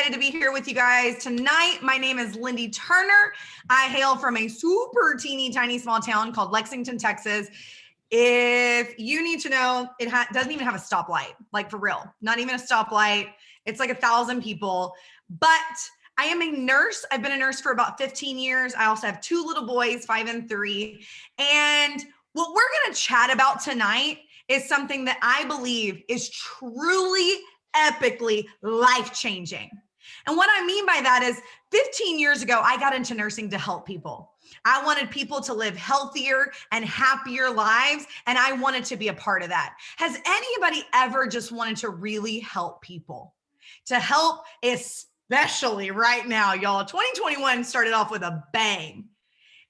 excited to be here with you guys tonight. My name is Lynde Turner. I hail from a super teeny tiny small town called Lexington, Texas. If you need to know, it doesn't even have a stoplight, like for real, not even a stoplight. It's like 1,000 people, but I am a nurse. I've been a nurse for about 15 years. I also have 2 little boys, 5 and 3. And what we're going to chat about tonight is something that I believe is truly epically life-changing. And what I mean by that is 15 years ago, I got into nursing to help people. I wanted people to live healthier and happier lives, and I wanted to be a part of that. Has anybody ever just wanted to really help people? To help, especially right now, y'all. 2021 started off with a bang.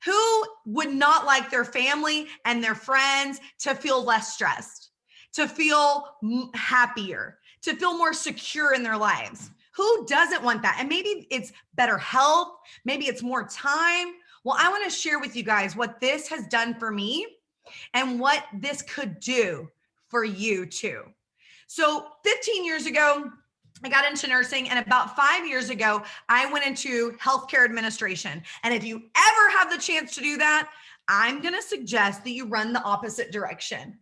Who would not like their family and their friends to feel less stressed, to feel happier, to feel more secure in their lives? Who doesn't want that? And maybe it's better health. Maybe it's more time. Well, I want to share with you guys what this has done for me and what this could do for you too. So 15 years ago, I got into nursing, and about 5 years ago, I went into healthcare administration. And if you ever have the chance to do that, I'm going to suggest that you run the opposite direction.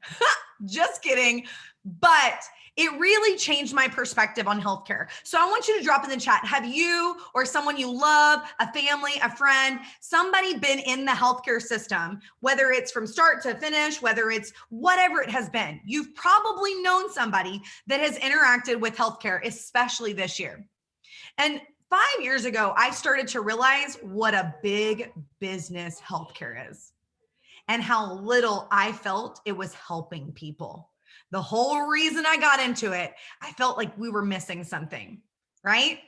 Just kidding. But it really changed my perspective on healthcare. So I want you to drop in the chat. Have you or someone you love, a family, a friend, somebody been in the healthcare system, whether it's from start to finish, whether it's whatever it has been? You've probably known somebody that has interacted with healthcare, especially this year. And 5 years ago, I started to realize what a big business healthcare is and how little I felt it was helping people. The whole reason I got into it, I felt like we were missing something, right?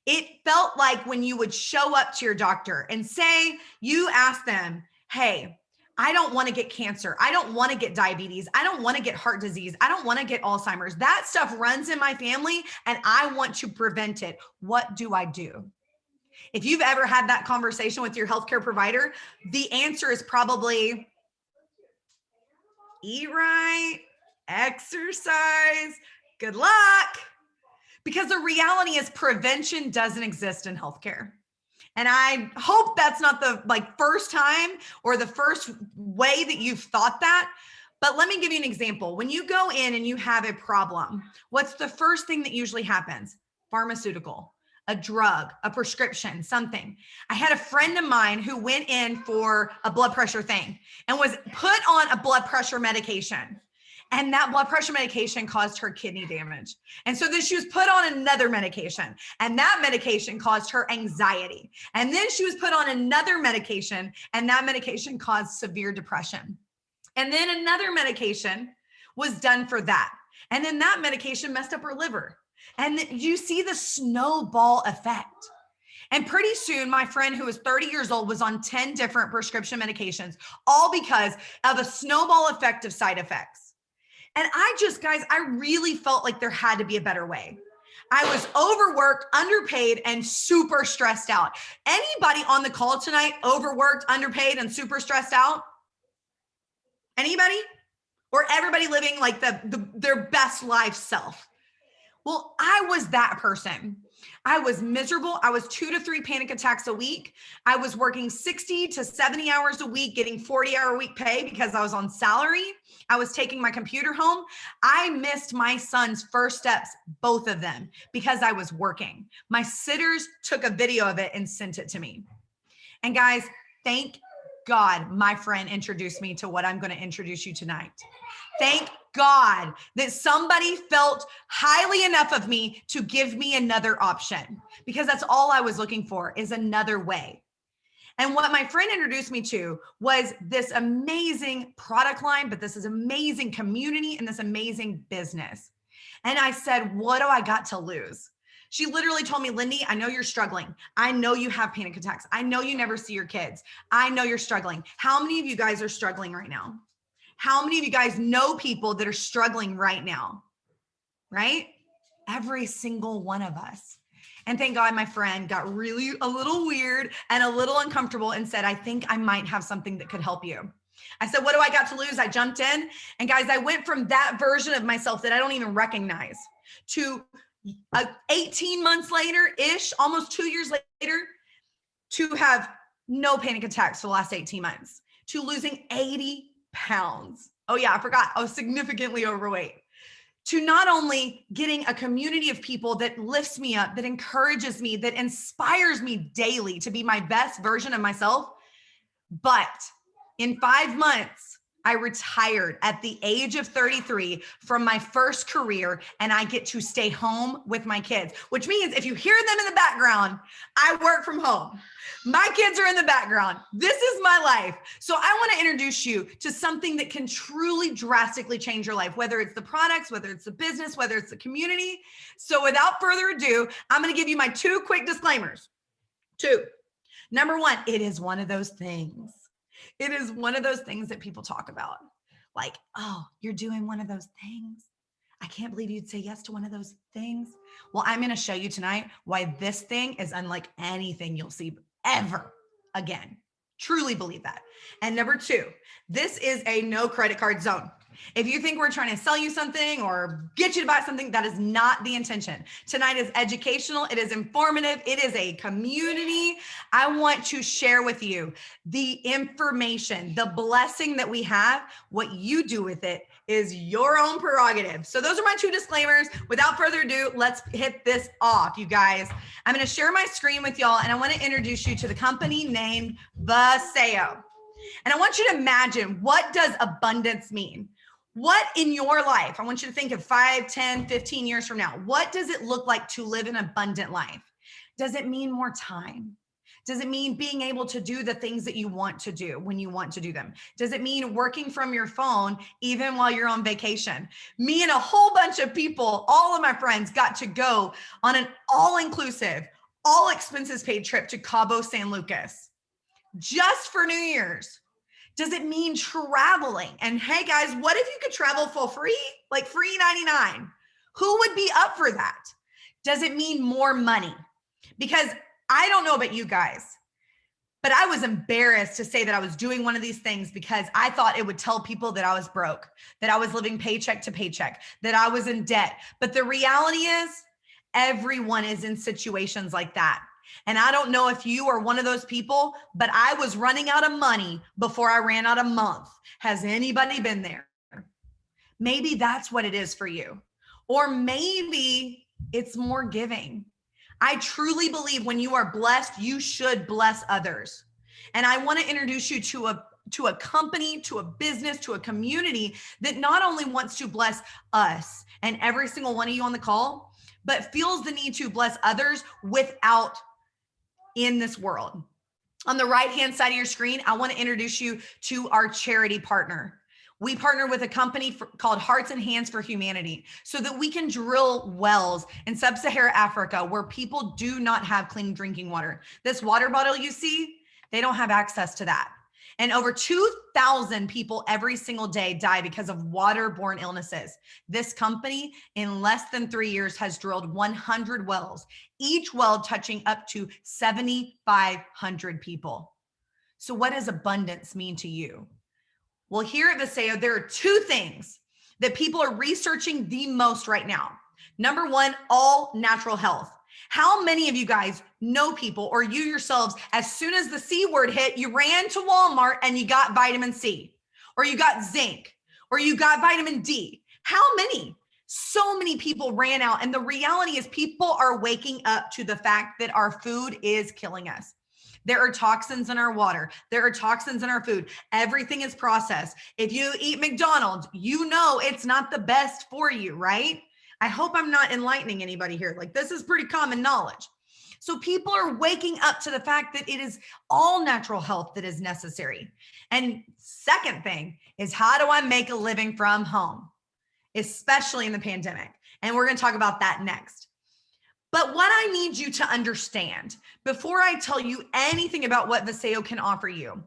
It felt like when you would show up to your doctor and say, you ask them, hey, I don't want to get cancer. I don't want to get diabetes. I don't want to get heart disease. I don't want to get Alzheimer's. That stuff runs in my family and I want to prevent it. What do I do? If you've ever had that conversation with your healthcare provider, the answer is probably eat right, exercise, good luck. Because the reality is prevention doesn't exist in healthcare. And I hope that's not the first time or the first way that you've thought that. But let me give you an example. When you go in and you have a problem, what's the first thing that usually happens? Pharmaceutical, a drug, a prescription, something. I had a friend of mine who went in for a blood pressure thing and was put on a blood pressure medication. And that blood pressure medication caused her kidney damage. And so then she was put on another medication, and that medication caused her anxiety. And then she was put on another medication, and that medication caused severe depression. And then another medication was done for that. And then that medication messed up her liver. And you see the snowball effect. And pretty soon, my friend who was 30 years old was on 10 different prescription medications, all because of a snowball effect of side effects. And I really felt like there had to be a better way. I was overworked, underpaid, and super stressed out. Anybody on the call tonight overworked, underpaid, and super stressed out? Anybody? Or everybody living like their best life self? Well, I was that person. I was miserable. I was 2 to 3 panic attacks a week. I was working 60 to 70 hours a week, getting 40-hour-a-week pay because I was on salary. I was taking my computer home. I missed my son's first steps, both of them, because I was working. My sitters took a video of it and sent it to me. And guys, thank God my friend introduced me to what I'm going to introduce you tonight. Thank God that somebody felt highly enough of me to give me another option, because that's all I was looking for, is another way. And what my friend introduced me to was this amazing product line, but this is amazing community and this amazing business. And I said, what do I got to lose? She literally told me, Lynde, I know you're struggling. I know you have panic attacks. I know you never see your kids. I know you're struggling. How many of you guys are struggling right now? How many of you guys know people that are struggling right now? Right? Every single one of us. And thank God my friend got really a little weird and a little uncomfortable and said, I think I might have something that could help you. I said, what do I got to lose? I jumped in. And guys, I went from that version of myself that I don't even recognize to 18 months later-ish, almost 2 years later, to have no panic attacks for the last 18 months, to losing 80 pounds. Oh yeah, I forgot. I was significantly overweight. To not only getting a community of people that lifts me up, that encourages me, that inspires me daily to be my best version of myself. But in 5 months, I retired at the age of 33 from my first career, and I get to stay home with my kids, which means if you hear them in the background, I work from home. My kids are in the background. This is my life. So I want to introduce you to something that can truly drastically change your life, whether it's the products, whether it's the business, whether it's the community. So without further ado, I'm going to give you my 2 quick disclaimers. 2. Number 1, it is one of those things. It is one of those things that people talk about. Like, oh, you're doing one of those things. I can't believe you'd say yes to one of those things. Well, I'm going to show you tonight why this thing is unlike anything you'll see ever again. Truly believe that. And number 2, this is a no credit card zone. If you think we're trying to sell you something or get you to buy something, that is not the intention. Tonight is educational. It is informative. It is a community. I want to share with you the information, the blessing that we have. What you do with it is your own prerogative. So those are my 2 disclaimers. Without further ado, let's hit this off, you guys. I'm going to share my screen with y'all, and I want to introduce you to the company named TheMVMNT. And I want you to imagine, what does abundance mean? What in your life, I want you to think of 5, 10, 15 years from now, what does it look like to live an abundant life? Does it mean more time? Does it mean being able to do the things that you want to do when you want to do them? Does it mean working from your phone even while you're on vacation? Me and a whole bunch of people, all of my friends, got to go on an all-inclusive, all expenses paid trip to Cabo San Lucas just for New Year's. Does it mean traveling? And hey guys, what if you could travel for free? Like free 99? Who would be up for that? Does it mean more money? Because I don't know about you guys, but I was embarrassed to say that I was doing one of these things because I thought it would tell people that I was broke, that I was living paycheck to paycheck, that I was in debt. But the reality is, everyone is in situations like that. And I don't know if you are one of those people, but I was running out of money before I ran out of month. Has anybody been there? Maybe that's what it is for you. Or maybe it's more giving. I truly believe when you are blessed, you should bless others. And I want to introduce you to a company, to a business, to a community that not only wants to bless us and every single one of you on the call, but feels the need to bless others without in this world. On the right-hand side of your screen, I want to introduce you to our charity partner. We partner with a company called Hearts and Hands for Humanity so that we can drill wells in sub-Saharan Africa where people do not have clean drinking water. This water bottle you see, they don't have access to that. And over 2,000 people every single day die because of waterborne illnesses. This company, in less than 3 years, has drilled 100 wells, each well touching up to 7,500 people. So what does abundance mean to you? Well, here at Viseo, there are 2 things that people are researching the most right now. Number 1, all natural health. How many of you guys know people, or you yourselves, as soon as the C word hit, you ran to Walmart and you got vitamin C, or you got zinc, or you got vitamin D? How many? So many people ran out. And the reality is people are waking up to the fact that our food is killing us. There are toxins in our water. There are toxins in our food. Everything is processed. If you eat McDonald's, you know it's not the best for you, right? I hope I'm not enlightening anybody here. Like, this is pretty common knowledge. So people are waking up to the fact that it is all natural health that is necessary. And second thing is, how do I make a living from home, especially in the pandemic? And we're going to talk about that next. But what I need you to understand before I tell you anything about what Viseo can offer you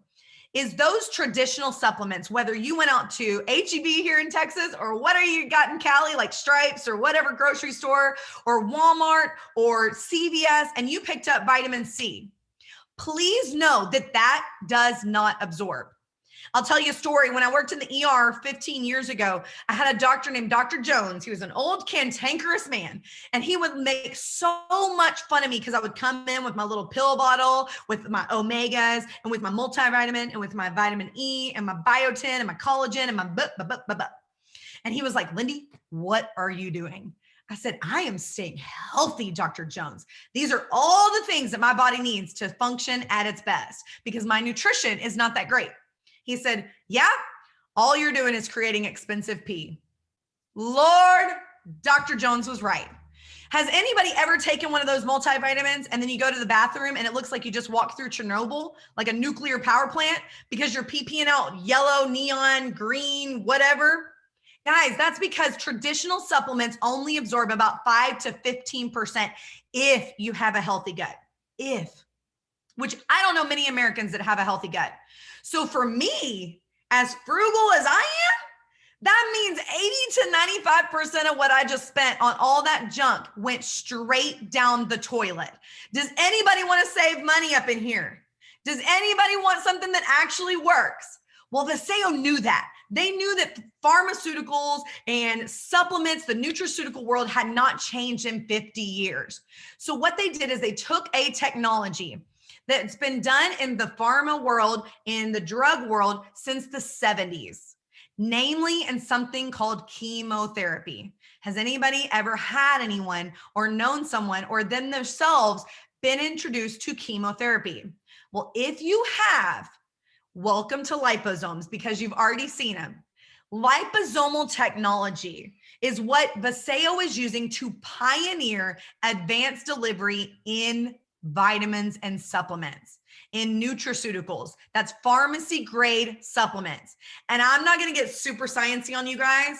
is those traditional supplements, whether you went out to H-E-B here in Texas or whatever you got in Cali, like Stripes or whatever grocery store or Walmart or CVS, and you picked up vitamin C, please know that that does not absorb. I'll tell you a story. When I worked in the ER 15 years ago, I had a doctor named Dr. Jones. He was an old cantankerous man, and he would make so much fun of me because I would come in with my little pill bottle, with my omegas, and with my multivitamin, and with my vitamin E, and my biotin, and my collagen, and my and he was like, Lynde, what are you doing? I said, I am staying healthy, Dr. Jones. These are all the things that my body needs to function at its best because my nutrition is not that great. He said, yeah, all you're doing is creating expensive pee. Lord, Dr. Jones was right. Has anybody ever taken one of those multivitamins and then you go to the bathroom and it looks like you just walked through Chernobyl, like a nuclear power plant, because you're pee-peeing out yellow, neon, green, whatever? Guys, that's because traditional supplements only absorb about 5 to 15% if you have a healthy gut. Which I don't know many Americans that have a healthy gut. So for me, as frugal as I am, that means 80 to 95% of what I just spent on all that junk went straight down the toilet. Does anybody want to save money up in here? Does anybody want something that actually works? Well, Vaseo knew that. They knew that pharmaceuticals and supplements, the nutraceutical world had not changed in 50 years. So what they did is they took a technology that's been done in the pharma world, in the drug world since the 70s, namely in something called chemotherapy. Has anybody ever had anyone or known someone or them themselves been introduced to chemotherapy? Well, if you have, welcome to liposomes because you've already seen them. Liposomal technology is what Vaseo is using to pioneer advanced delivery in vitamins and supplements, in nutraceuticals. That's pharmacy grade supplements. And I'm not going to get super sciencey on you guys,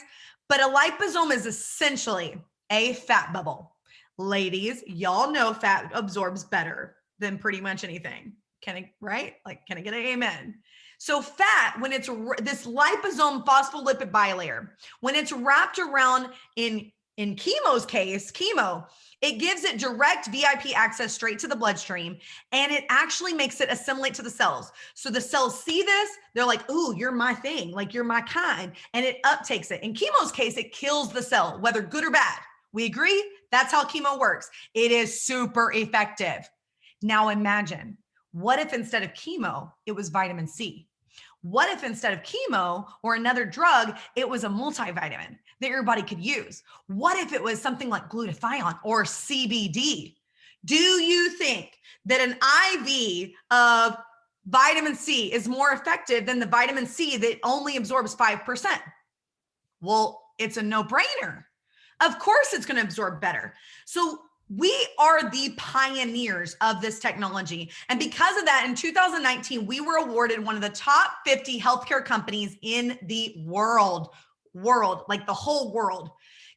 but a liposome is essentially a fat bubble. Ladies, y'all know fat absorbs better than pretty much anything. Can I, right? Like, can I get an amen? So fat, when it's this liposome phospholipid bilayer, when it's wrapped around in chemo's case, chemo, it gives it direct VIP access straight to the bloodstream, and it actually makes it assimilate to the cells. So the cells see this, they're like, ooh, you're my thing, like you're my kind, and it uptakes it. In chemo's case, it kills the cell, whether good or bad. We agree? That's how chemo works. It is super effective. Now imagine, what if instead of chemo, it was vitamin C? What if instead of chemo or another drug, it was a multivitamin that your body could use? What if it was something like glutathione or CBD? Do you think that an IV of vitamin C is more effective than the vitamin C that only absorbs 5%? Well, it's a no-brainer. Of course it's going to absorb better. So we are the pioneers of this technology. And because of that, in 2019, we were awarded one of the top 50 healthcare companies in the world, like the whole world.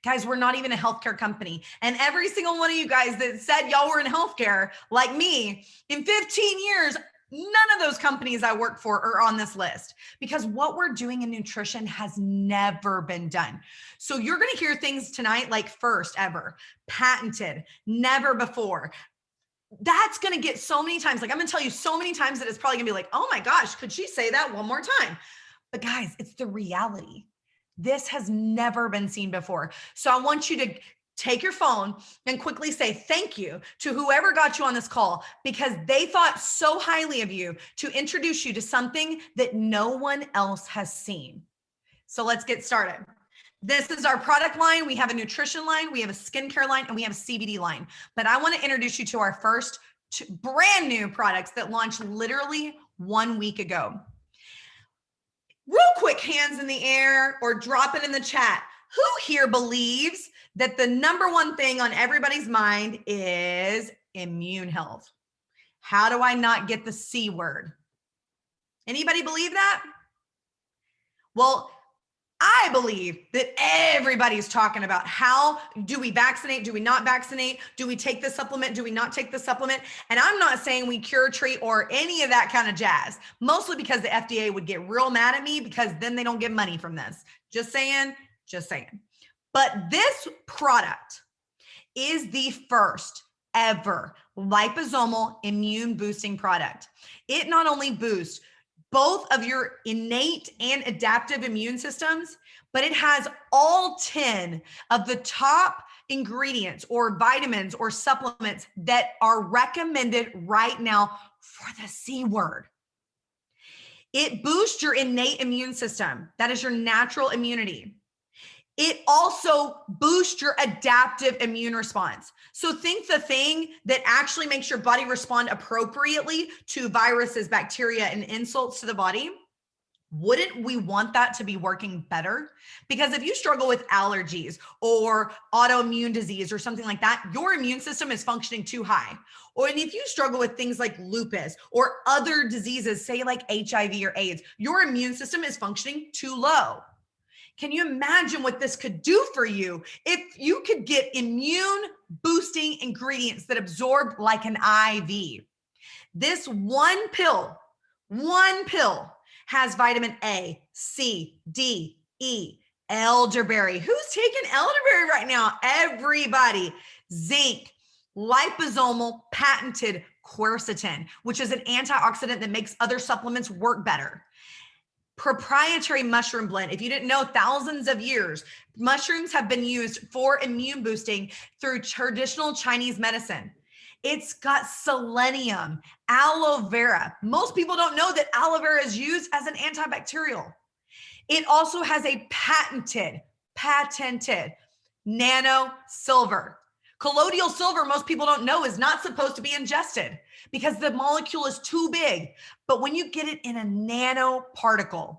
Guys, we're not even a healthcare company. And every single one of you guys that said y'all were in healthcare, like me, in 15 years, none of those companies I work for are on this list because what we're doing in nutrition has never been done. So you're going to hear things tonight like first ever, patented, never before. That's going to get so many times. Like I'm going to tell you so many times that it's probably going to be like, oh my gosh, could she say that one more time? But guys, it's the reality. This has never been seen before. So I want you to take your phone and quickly say thank you to whoever got you on this call because they thought so highly of you to introduce you to something that no one else has seen. So let's get started. This is our product line. We have a nutrition line, we have a skincare line, and we have a CBD line. But I want to introduce you to our first brand new products that launched literally 1 week ago. Real quick, hands in the air or drop it in the chat. Who here believes that the number one thing on everybody's mind is immune health? How do I not get the C word? Anybody believe that? Well, I believe that everybody's talking about how do we vaccinate? Do we not vaccinate? Do we take the supplement? Do we not take the supplement? And I'm not saying we cure, treat, or any of that kind of jazz, mostly because the FDA would get real mad at me because then they don't get money from this. Just saying. But this product is the first ever liposomal immune boosting product. It not only boosts both of your innate and adaptive immune systems, but it has all 10 of the top ingredients or vitamins or supplements that are recommended right now for the C word. It boosts your innate immune system. That is your natural immunity. It also boosts your adaptive immune response. So think the thing that actually makes your body respond appropriately to viruses, bacteria, and insults to the body. Wouldn't we want that to be working better? Because if you struggle with allergies or autoimmune disease or something like that, your immune system is functioning too high. Or if you struggle with things like lupus or other diseases, say like HIV or AIDS, your immune system is functioning too low. Can you imagine what this could do for you if you could get immune boosting ingredients that absorb like an IV? This one pill has vitamin A, C, D, E, elderberry. Who's taking elderberry right now? Everybody. Zinc, liposomal patented quercetin, which is an antioxidant that makes other supplements work better. Proprietary mushroom blend. If you didn't know, thousands of years, mushrooms have been used for immune boosting through traditional Chinese medicine. It's got selenium, aloe vera. Most people don't know that aloe vera is used as an antibacterial. It also has a patented nano silver. Colloidal silver, most people don't know, is not supposed to be ingested because the molecule is too big. But when you get it in a nanoparticle,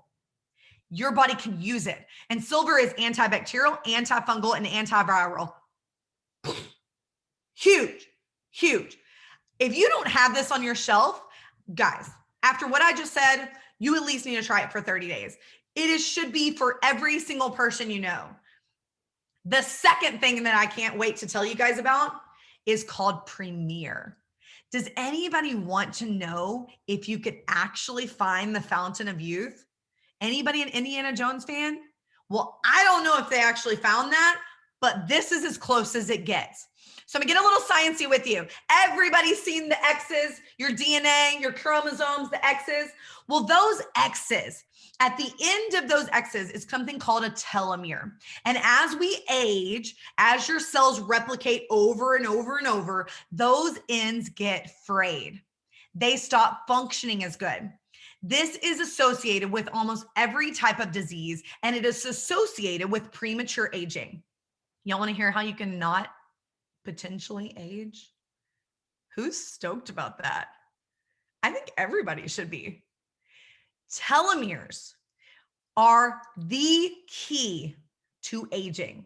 your body can use it. And silver is antibacterial, antifungal, and antiviral. Huge. If you don't have this on your shelf, guys, after what I just said, you at least need to try it for 30 days. It should be for every single person you know. The second thing that I can't wait to tell you guys about is called Premier. Does anybody want to know if you could actually find the fountain of youth? Anybody an Indiana Jones fan? Well, I don't know if they actually found that, but this is as close as it gets. So I'm gonna get a little sciencey with you. Everybody's seen the X's, your DNA, your chromosomes, the X's. Well, those X's, at the end of those X's is something called a telomere. And as we age, as your cells replicate over and over and over, those ends get frayed. They stop functioning as good. This is associated with almost every type of disease, and it is associated with premature aging. Y'all want to hear how you can not potentially age? Who's stoked about that? I think everybody should be. Telomeres are the key to aging.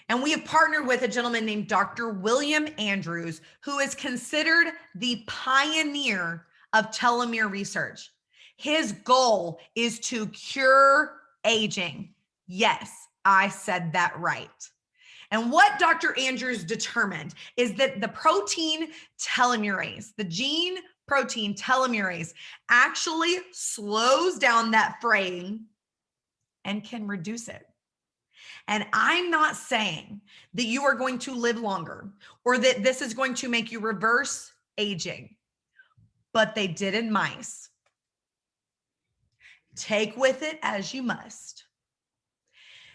And we have partnered with a gentleman named Dr. William Andrews, who is considered the pioneer of telomere research. His goal is to cure aging. Yes, I said that right. And what Dr. Andrews determined is that the protein telomerase, the gene protein telomerase, actually slows down that fraying and can reduce it. And I'm not saying that you are going to live longer or that this is going to make you reverse aging, but they did in mice. Take with it as you must.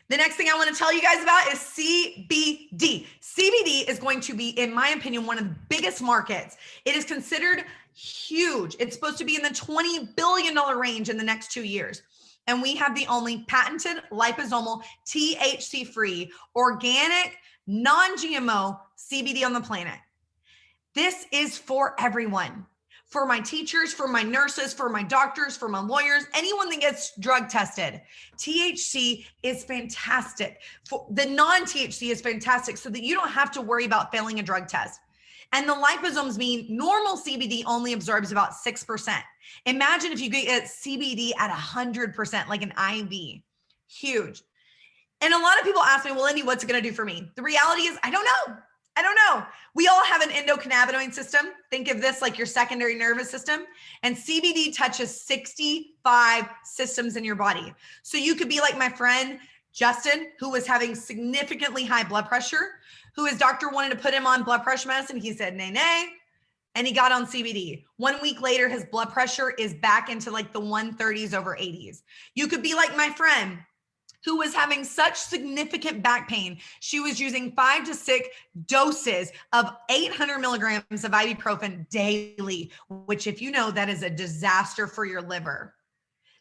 The next thing I want to tell you guys about is CBD. CBD is going to be, in my opinion, one of the biggest markets. It is considered huge. It's supposed to be in the $20 billion range in the next 2 years. And we have the only patented liposomal THC-free, organic, non-GMO CBD on the planet. This is for everyone. For my teachers, for my nurses, for my doctors, for my lawyers, anyone that gets drug tested. THC is fantastic. For the non-THC is fantastic so that you don't have to worry about failing a drug test. And the liposomes mean normal CBD only absorbs about 6%. Imagine if you get CBD at 100%, like an IV. Huge. And a lot of people ask me, well, Lynde, what's it going to do for me? The reality is, I don't know. We all have an endocannabinoid system. Think of this like your secondary nervous system. And CBD touches 65 systems in your body. So you could be like my friend, Justin, who was having significantly high blood pressure, who his doctor wanted to put him on blood pressure medicine. He said, nay. and he got on CBD. 1 week later, his blood pressure is back into like the 130s over 80s. You could be like my friend who was having such significant back pain. She was using 5 to 6 doses of 800 milligrams of ibuprofen daily, which, if you know, that is a disaster for your liver.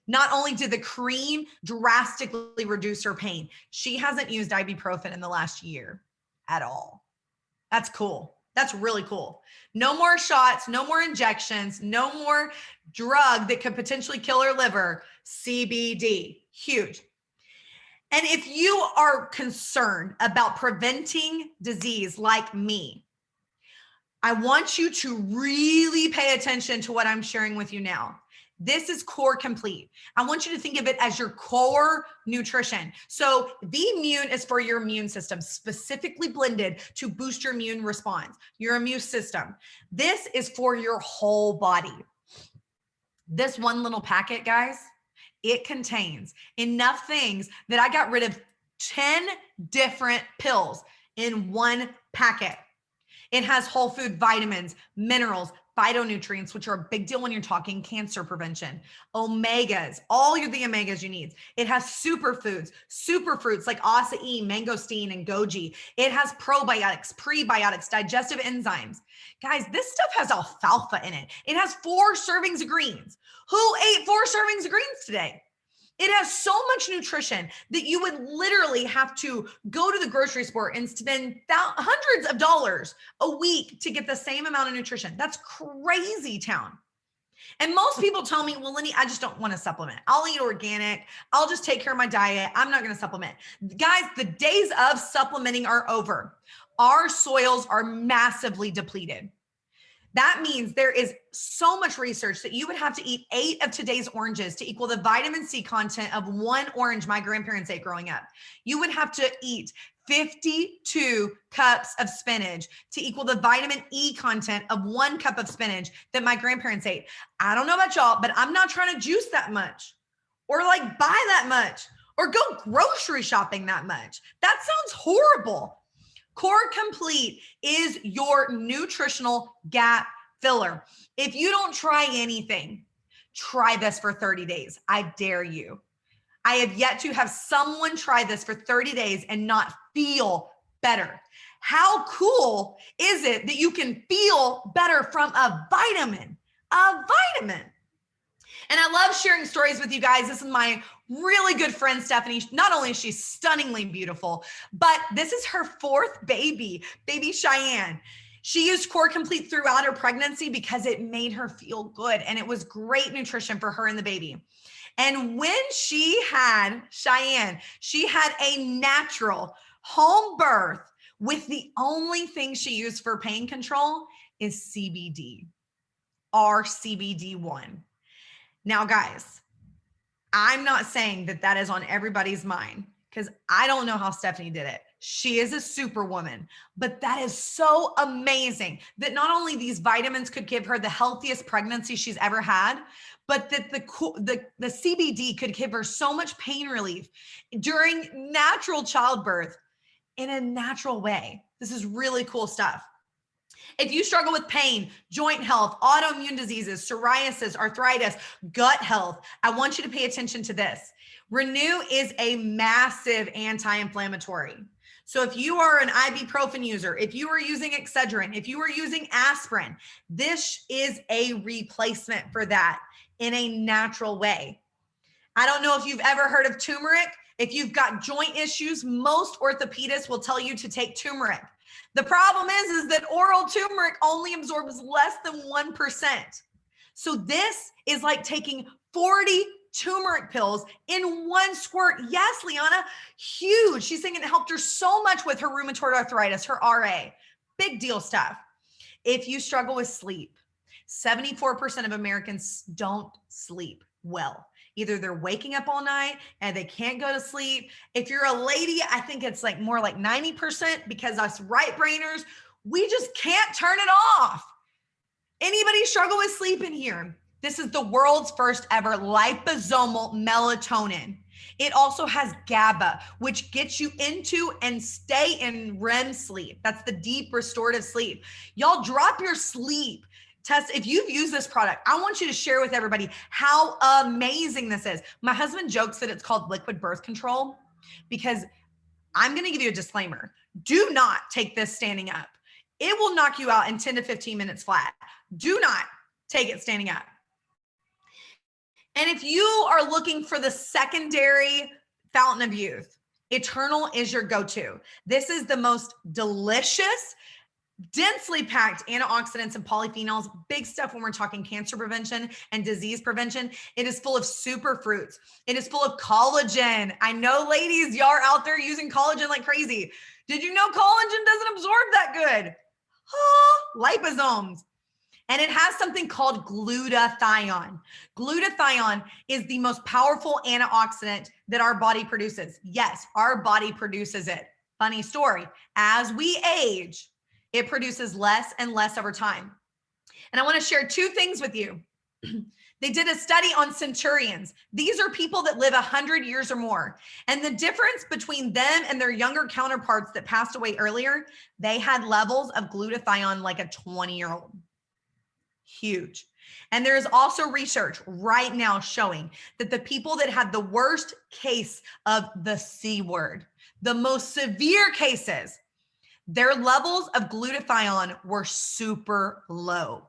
Not only did the cream drastically reduce her pain, she hasn't used ibuprofen in the last year at all. That's cool. That's really cool. No more shots, no more injections, no more drug that could potentially kill her liver. CBD, huge. And if you are concerned about preventing disease like me, I want you to really pay attention to what I'm sharing with you now. This is Core Complete. I want you to think of it as your core nutrition. So TheMVMNT is for your immune system, specifically blended to boost your immune response, your immune system. This is for your whole body. This one little packet, guys, it contains enough things that I got rid of 10 different pills in one packet. It has whole food vitamins, minerals, phytonutrients, which are a big deal when you're talking cancer prevention, omegas, all the omegas you need. It has superfoods, superfruits like acai, mangosteen, and goji. It has probiotics, prebiotics, digestive enzymes. Guys, this stuff has alfalfa in it. It has 4 servings of greens. Who ate 4 servings of greens today? It has so much nutrition that you would literally have to go to the grocery store and spend hundreds of dollars a week to get the same amount of nutrition. That's crazy town. And most people tell me, well, Lynde, I just don't want to supplement. I'll eat organic. I'll just take care of my diet. I'm not going to supplement. Guys, the days of supplementing are over. Our soils are massively depleted. That means there is so much research that you would have to eat 8 of today's oranges to equal the vitamin C content of 1 orange my grandparents ate growing up. You would have to eat 52 cups of spinach to equal the vitamin E content of 1 cup of spinach that my grandparents ate. I don't know about y'all, but I'm not trying to juice that much or like buy that much or go grocery shopping that much. That sounds horrible. Core Complete is your nutritional gap filler. If you don't try anything, try this for 30 days. I dare you. I have yet to have someone try this for 30 days and not feel better. How cool is it that you can feel better from a vitamin? A vitamin. And I love sharing stories with you guys. This is my really good friend, Stephanie. Not only is she stunningly beautiful, but this is her 4th baby Cheyenne. She used Core Complete throughout her pregnancy because it made her feel good. And it was great nutrition for her and the baby. And when she had Cheyenne, she had a natural home birth with the only thing she used for pain control is CBD, our CBD1. Now, guys, I'm not saying that that is on everybody's mind because I don't know how Stephanie did it. She is a superwoman, but that is so amazing that not only these vitamins could give her the healthiest pregnancy she's ever had, but that the CBD could give her so much pain relief during natural childbirth in a natural way. This is really cool stuff. If you struggle with pain, joint health, autoimmune diseases, psoriasis, arthritis, gut health, I want you to pay attention to this. Renew is a massive anti-inflammatory. So if you are an ibuprofen user, if you are using Excedrin, if you are using aspirin, this is a replacement for that in a natural way. I don't know if you've ever heard of turmeric. If you've got joint issues, most orthopedists will tell you to take turmeric. The problem is that oral turmeric only absorbs less than 1%. So this is like taking 40 turmeric pills in 1 squirt. Yes, Liana, huge. She's saying it helped her so much with her rheumatoid arthritis, her RA. Big deal stuff. If you struggle with sleep, 74% of Americans don't sleep well. Either they're waking up all night and they can't go to sleep. If you're a lady, I think it's like more like 90% because us right-brainers, we just can't turn it off. Anybody struggle with sleep in here? This is the world's first ever liposomal melatonin. It also has GABA, which gets you into and stay in REM sleep. That's the deep restorative sleep. Y'all drop your sleep. Test if you've used this product. I want you to share with everybody how amazing this is. My husband jokes that it's called liquid birth control because I'm going to give you a disclaimer. Do not take this standing up. It will knock you out in 10 to 15 minutes flat. Do not take it standing up. And if you are looking for the secondary fountain of youth, Eternal is your go-to. This is the most delicious, densely packed antioxidants and polyphenols, big stuff when we're talking cancer prevention and disease prevention. It is full of super fruits. It is full of collagen. I know, ladies, y'all are out there using collagen like crazy. Did you know collagen doesn't absorb that good? Liposomes. And it has something called glutathione. Glutathione is the most powerful antioxidant that our body produces. Yes, our body produces it. Funny story. As we age, it produces less and less over time. And I want to share two things with you. They did a study on centurions. These are people that live 100 years or more. And the difference between them and their younger counterparts that passed away earlier, they had levels of glutathione like a 20-year-old. Huge. And there's also research right now showing that the people that had the worst case of the C word, the most severe cases, their levels of glutathione were super low.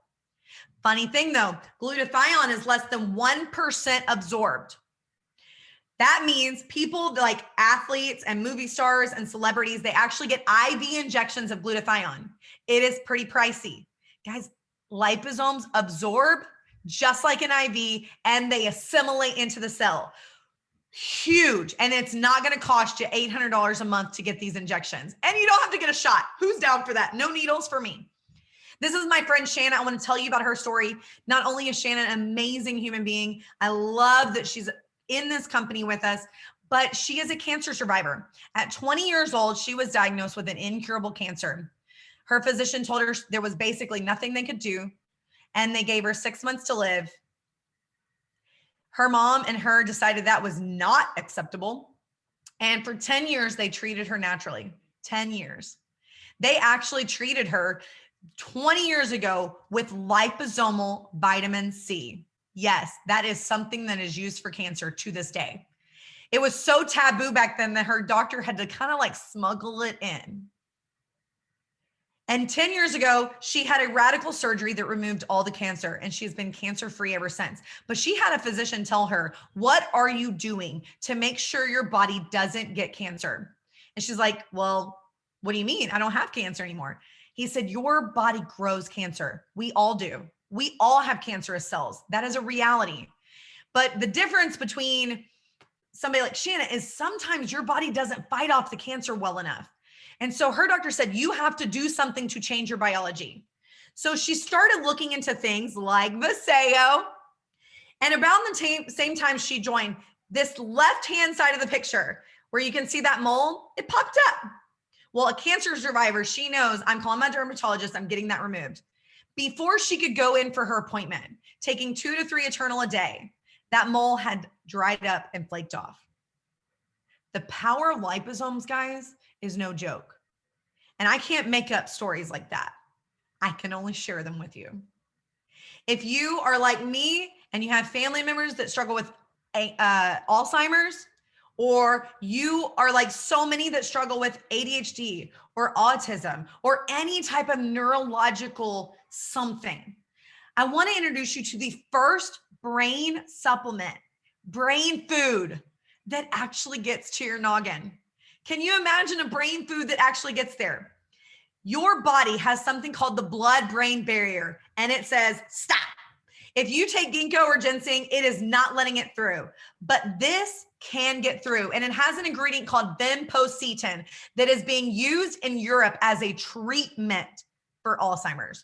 Funny thing though, glutathione is less than 1% absorbed. That means people like athletes and movie stars and celebrities, they actually get IV injections of glutathione. It is pretty pricey. Guys, liposomes absorb just like an IV and they assimilate into the cell. Huge. And it's not going to cost you $800 a month to get these injections. And you don't have to get a shot. Who's down for that? No needles for me. This is my friend Shanna. I want to tell you about her story. Not only is Shanna an amazing human being, I love that she's in this company with us, but she is a cancer survivor. At 20 years old, she was diagnosed with an incurable cancer. Her physician told her there was basically nothing they could do, and they gave her 6 months to live. Her mom and her decided that was not acceptable. And for 10 years, they treated her naturally. 10 years. They actually treated her 20 years ago with liposomal vitamin C. Yes, that is something that is used for cancer to this day. It was so taboo back then that her doctor had to kind of like smuggle it in. And 10 years ago, she had a radical surgery that removed all the cancer, and she's been cancer-free ever since. But she had a physician tell her, what are you doing to make sure your body doesn't get cancer? And she's like, well, what do you mean? I don't have cancer anymore. He said, your body grows cancer. We all do. We all have cancerous cells. That is a reality. But the difference between somebody like Shanna is sometimes your body doesn't fight off the cancer well enough. And so her doctor said, you have to do something to change your biology. So she started looking into things like Viseo. And about the same time she joined, this left-hand side of the picture where you can see that mole, it popped up. Well, a cancer survivor, she knows, I'm calling my dermatologist, I'm getting that removed. Before she could go in for her appointment, taking 2 to 3 Eternal a day, that mole had dried up and flaked off. The power of liposomes, guys, is no joke. And I can't make up stories like that. I can only share them with you. If you are like me and you have family members that struggle with Alzheimer's, or you are like so many that struggle with ADHD or autism or any type of neurological something, I want to introduce you to the first brain supplement, brain food that actually gets to your noggin. Can you imagine a brain food that actually gets there? Your body has something called the blood-brain barrier, and it says, stop. If you take ginkgo or ginseng, it is not letting it through. But this can get through, and it has an ingredient called vinpocetine that is being used in Europe as a treatment for Alzheimer's.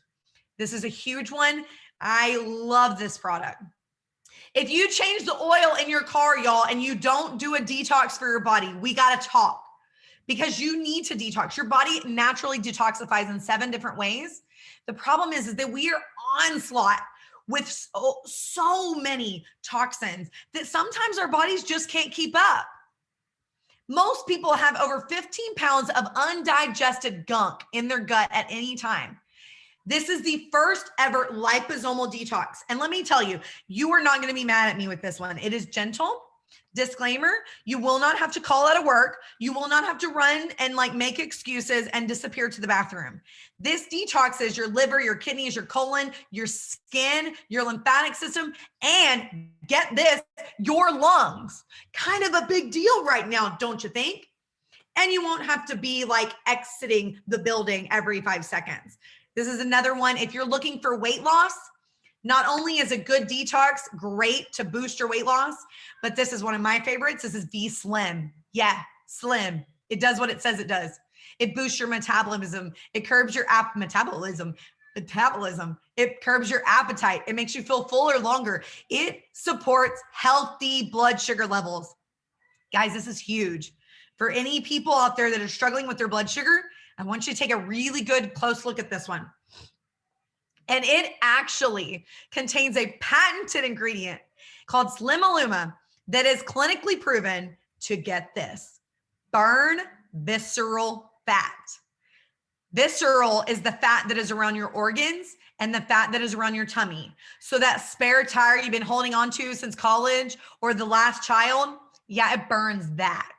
This is a huge one. I love this product. If you change the oil in your car, y'all, and you don't do a detox for your body, we got to talk. Because you need to detox. Your body naturally detoxifies in 7 different ways. The problem is that we are onslaught with so many toxins that sometimes our bodies just can't keep up. Most people have over 15 pounds of undigested gunk in their gut at any time. This is the first ever liposomal detox. And let me tell you, you are not going to be mad at me with this one. It is gentle. Disclaimer, you will not have to call out of work. You will not have to run and like make excuses and disappear to the bathroom. This detoxes your liver, your kidneys, your colon, your skin, your lymphatic system, and get this, your lungs. Kind of a big deal right now, don't you think? And you won't have to be like exiting the building every 5 seconds. This is another one. If you're looking for weight loss, not only is a good detox great to boost your weight loss, but this is one of my favorites. This is V-Slim. Yeah, slim. It does what it says it does. It boosts your metabolism. It curbs your metabolism. It curbs your appetite. It makes you feel fuller longer. It supports healthy blood sugar levels. Guys, this is huge. For any people out there that are struggling with their blood sugar, I want you to take a really good close look at this one. And it actually contains a patented ingredient called Slimiluma that is clinically proven to, get this, burn visceral fat. Visceral is the fat that is around your organs and the fat that is around your tummy. So that spare tire you've been holding on to since college or the last child, yeah, it burns that.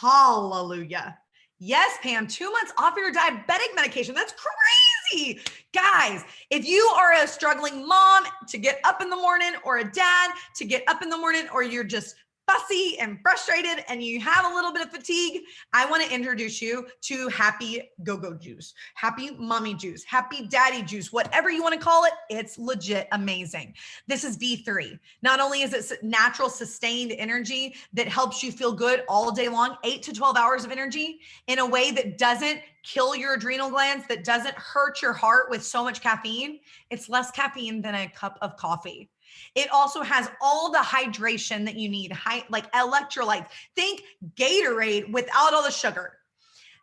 Hallelujah. Yes, Pam, 2 months off your diabetic medication. That's crazy. Guys, if you are a struggling mom to get up in the morning or a dad to get up in the morning, or you're just fussy and frustrated and you have a little bit of fatigue, I want to introduce you to Happy Go-Go Juice, Happy Mommy Juice, Happy Daddy Juice, whatever you want to call it. It's legit amazing. This is V3. Not only is it natural sustained energy that helps you feel good all day long, 8 to 12 hours of energy in a way that doesn't kill your adrenal glands, that doesn't hurt your heart with so much caffeine. It's less caffeine than a cup of coffee. It also has all the hydration that you need, like electrolytes. Think Gatorade without all the sugar.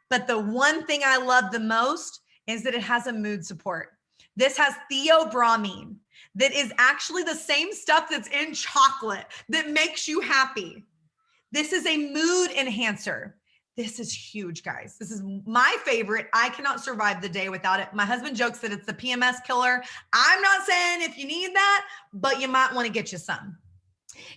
But the one thing I love the most is that it has a mood support. This has theobromine that is actually the same stuff that's in chocolate that makes you happy. This is a mood enhancer. This is huge, guys. This is my favorite. I cannot survive the day without it. My husband jokes that it's the PMS killer. I'm not saying if you need that, but you might want to get you some.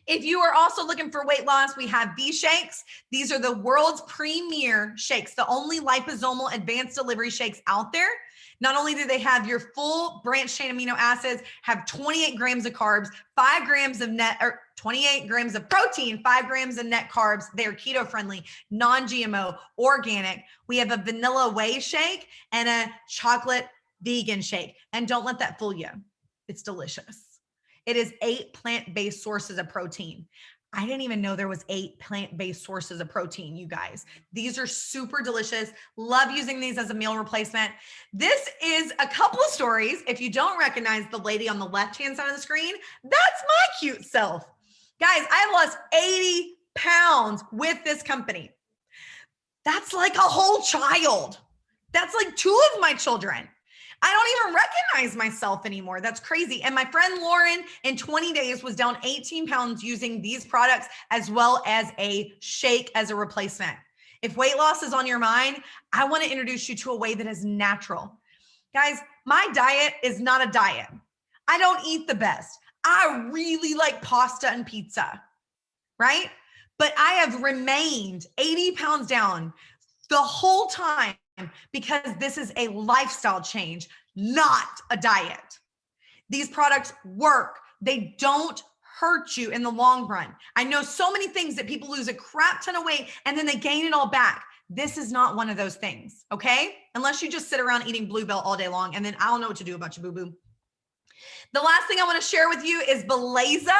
If you are also looking for weight loss, we have V-Shakes. These are the world's premier shakes, the only liposomal advanced delivery shakes out there. Not only do they have your full branched chain amino acids, have 28 grams of carbs, 5 grams of 28 grams of protein, 5 grams of net carbs. They're keto friendly, non-GMO, organic. We have a vanilla whey shake and a chocolate vegan shake. And don't let that fool you. It's delicious. It is 8 plant-based sources of protein. I didn't even know there was 8 plant-based sources of protein, you guys. These are super delicious. Love using these as a meal replacement. This is a couple of stories. If you don't recognize the lady on the left-hand side of the screen, that's my cute self. Guys, I lost 80 pounds with this company. That's like a whole child. That's like 2 of my children. I don't even recognize myself anymore. That's crazy. And my friend Lauren in 20 days was down 18 pounds using these products as well as a shake as a replacement. If weight loss is on your mind, I want to introduce you to a way that is natural. Guys, my diet is not a diet. I don't eat the best. I really like pasta and pizza, right? But I have remained 80 pounds down the whole time because this is a lifestyle change, not a diet. These products work. They don't hurt you in the long run. I know so many things that people lose a crap ton of weight and then they gain it all back. This is not one of those things, okay? Unless you just sit around eating Bluebell all day long and then I don't know what to do about your boo-boo. The last thing I want to share with you is Beleza.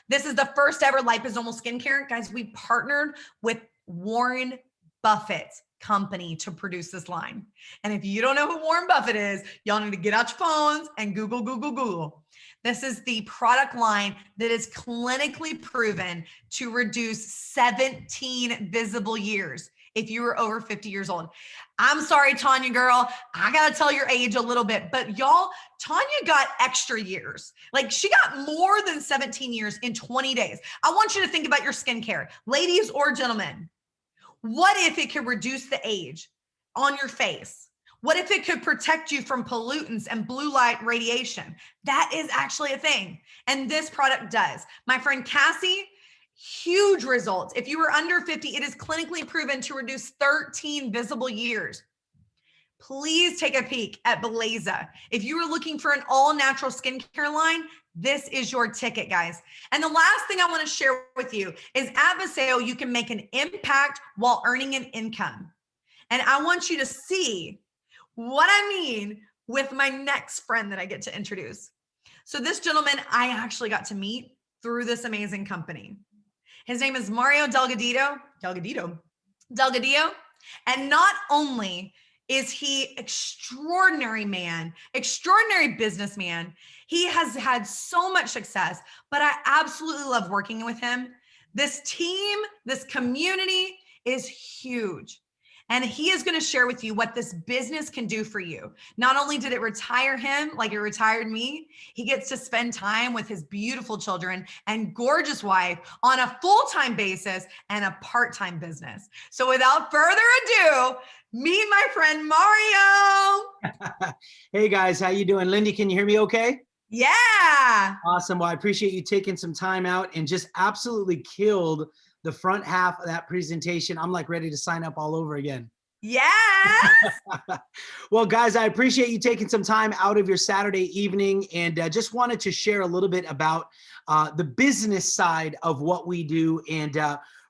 This is the first ever liposomal skincare. Guys, we partnered with Warren Buffett's company to produce this line. And if you don't know who Warren Buffett is, y'all need to get out your phones and Google. This is the product line that is clinically proven to reduce 17 visible years. if you were over 50 years old. I'm sorry, Tanya girl, I gotta tell your age a little bit, but y'all, Tanya got extra years. Like she got more than 17 years in 20 days. I want you to think about your skincare, ladies or gentlemen. What if it could reduce the age on your face? What if it could protect you from pollutants and blue light radiation? That is actually a thing. And this product does. My friend Cassie, huge results. If you were under 50, it is clinically proven to reduce 13 visible years. Please take a peek at Beleza. If you are looking for an all natural skincare line, this is your ticket, guys. And the last thing I want to share with you is at Viseo, you can make an impact while earning an income. And I want you to see what I mean with my next friend that I get to introduce. So this gentleman, I actually got to meet through this amazing company. His name is Mario Delgadillo. And not only is he extraordinary man, extraordinary businessman, he has had so much success, but I absolutely love working with him. This team, this community is huge. And he is going to share with you what this business can do for you. Not only did it retire him like it retired me, he gets to spend time with his beautiful children and gorgeous wife on a full-time basis and a part-time business. So without further ado, meet my friend Mario. Hey guys, how you doing? Lynde, can you hear me okay? Yeah. Awesome. Well, I appreciate you taking some time out and just absolutely killed the front half of that presentation. I'm like ready to sign up all over again. Yes. Well, guys, I appreciate you taking some time out of your Saturday evening and just wanted to share a little bit about the business side of what we do. And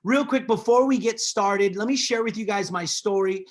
real quick, before we get started, let me share with you guys my story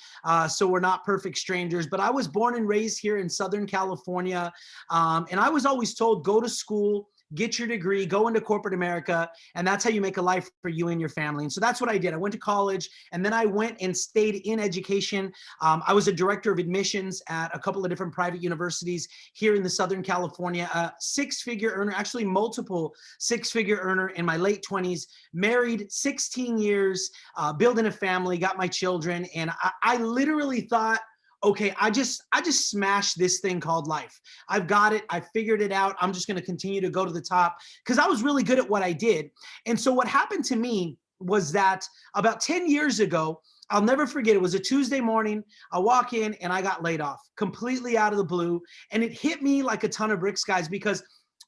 so we're not perfect strangers. But I was born and raised here in Southern California. And I was always told, go to school, get your degree, go into corporate America, and that's how you make a life for you and your family. And so that's what I did. I went to college, and then I went and stayed in education. I was a director of admissions at a couple of different private universities here in the Southern California, a six-figure earner, actually multiple six-figure earner in my late 20s, married 16 years, building a family, got my children, and I literally thought, okay, I just smashed this thing called life. I've got it. I figured it out. I'm just going to continue to go to the top because I was really good at what I did. And so what happened to me was that about 10 years ago, I'll never forget, it was a Tuesday morning. I walk in and I got laid off completely out of the blue. And it hit me like a ton of bricks, guys, because